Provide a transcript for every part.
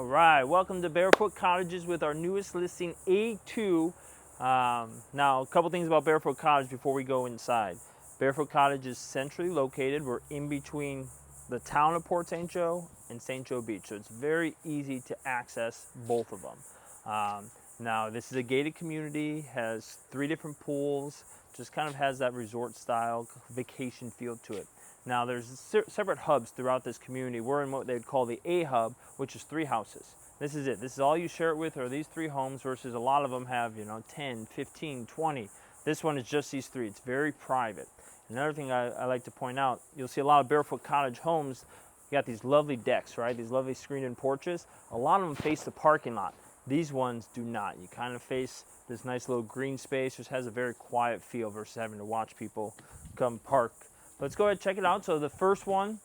All right, welcome to Barefoot Cottages with our newest listing, A2. Now, a couple things about Barefoot Cottage before we go inside. Barefoot Cottage is centrally located. We're in between the town of Port St. Joe and St. Joe Beach, so it's very easy to access both of them. Now, this is a gated community, has 3 different pools, just kind of has that resort style vacation feel to it. Now there's separate hubs throughout this community. We're in what they'd call the A hub, which is 3 houses. This is it. This is all you share it with are these 3 homes versus a lot of them have, 10, 15, 20. This one is just these 3. It's very private. Another thing I like to point out, you'll see a lot of Barefoot Cottage homes, you got these lovely decks, right? These lovely screened-in porches. A lot of them face the parking lot. These ones do not. You kind of face this nice little green space, which has a very quiet feel versus having to watch people come park. Let's go ahead and check it out. So the first one,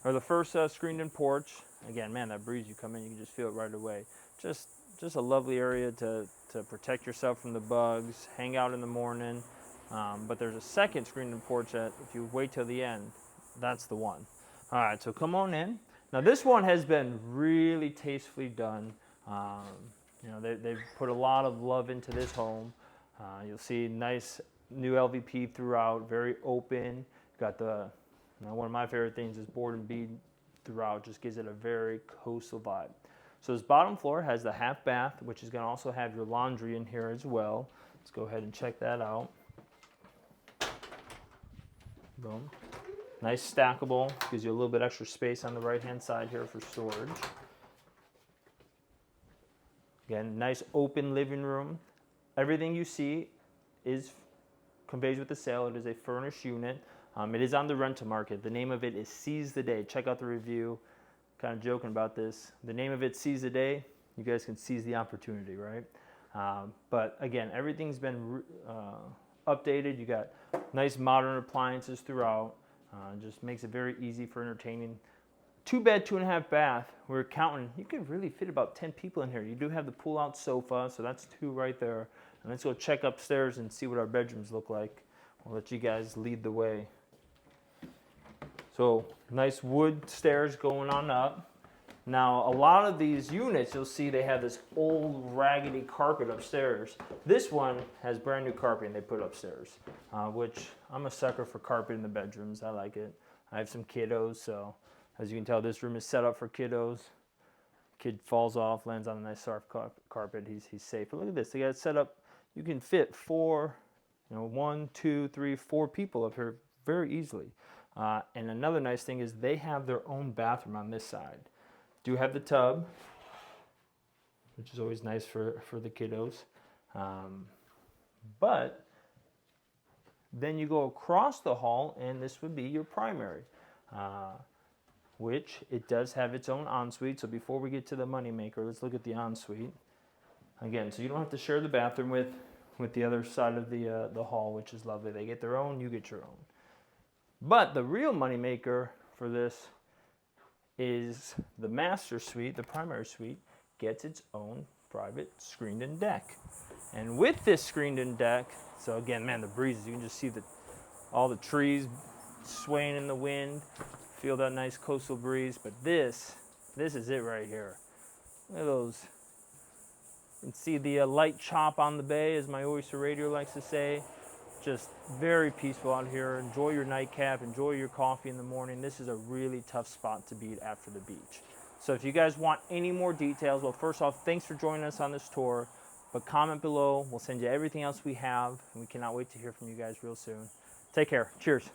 or the first screened-in porch, again, man, that breeze, you come in, you can just feel it right away. Just a lovely area to protect yourself from the bugs, hang out in the morning. But there's a second screened-in porch that, if you wait till the end, that's the one. All right, so come on in. Now this one has been really tastefully done. They've put a lot of love into this home. You'll see nice new LVP throughout, very open. Got one of my favorite things is board and bead throughout, just gives it a very coastal vibe. So this bottom floor has the half bath, which is going to also have your laundry in here as well. Let's go ahead and check that out. Boom. Nice stackable, gives you a little bit extra space on the right hand side here for storage. Again, nice open living room. Everything you see conveys with the sale. It is a furnished unit. It is on the rental market. The name of it is Seize the Day. Check out the review. Kind of joking about this. The name of it, Seize the Day. You guys can seize the opportunity, right? But again, everything's been updated. You got nice modern appliances throughout. Just makes it very easy for entertaining. 2-bed, 2.5 bath. We're counting. You can really fit about 10 people in here. You do have the pull-out sofa, so that's 2 right there. And let's go check upstairs and see what our bedrooms look like. I'll let you guys lead the way. So nice wood stairs going on up. Now a lot of these units, you'll see they have this old raggedy carpet upstairs. This one has brand new carpeting they put upstairs, which I'm a sucker for carpet in the bedrooms. I like it. I have some kiddos, so as you can tell, this room is set up for kiddos. Kid falls off, lands on a nice soft carpet, he's safe. But look at this, they got it set up. You can fit 4, 1, 2, 3, 4 people up here very easily. And another nice thing is they have their own bathroom on this side. Do have the tub, which is always nice for the kiddos. But then you go across the hall, and this would be your primary, which it does have its own ensuite. So before we get to the moneymaker, let's look at the ensuite. Again, so you don't have to share the bathroom with the other side of the hall, which is lovely. They get their own, you get your own. But the real moneymaker for this is the master suite. The primary suite gets its own private screened-in deck. And with this screened-in deck, so again, man, the breezes, you can just see all the trees swaying in the wind. Feel that nice coastal breeze. But this is it right here. Look at those. You can see the light chop on the bay, as my oyster radio likes to say. Just very peaceful out here. Enjoy your nightcap, enjoy your coffee in the morning. This is a really tough spot to beat after the beach. So if you guys want any more details, well, first off, thanks for joining us on this tour. But comment below. We'll send you everything else we have, and we cannot wait to hear from you guys real soon. Take care. Cheers.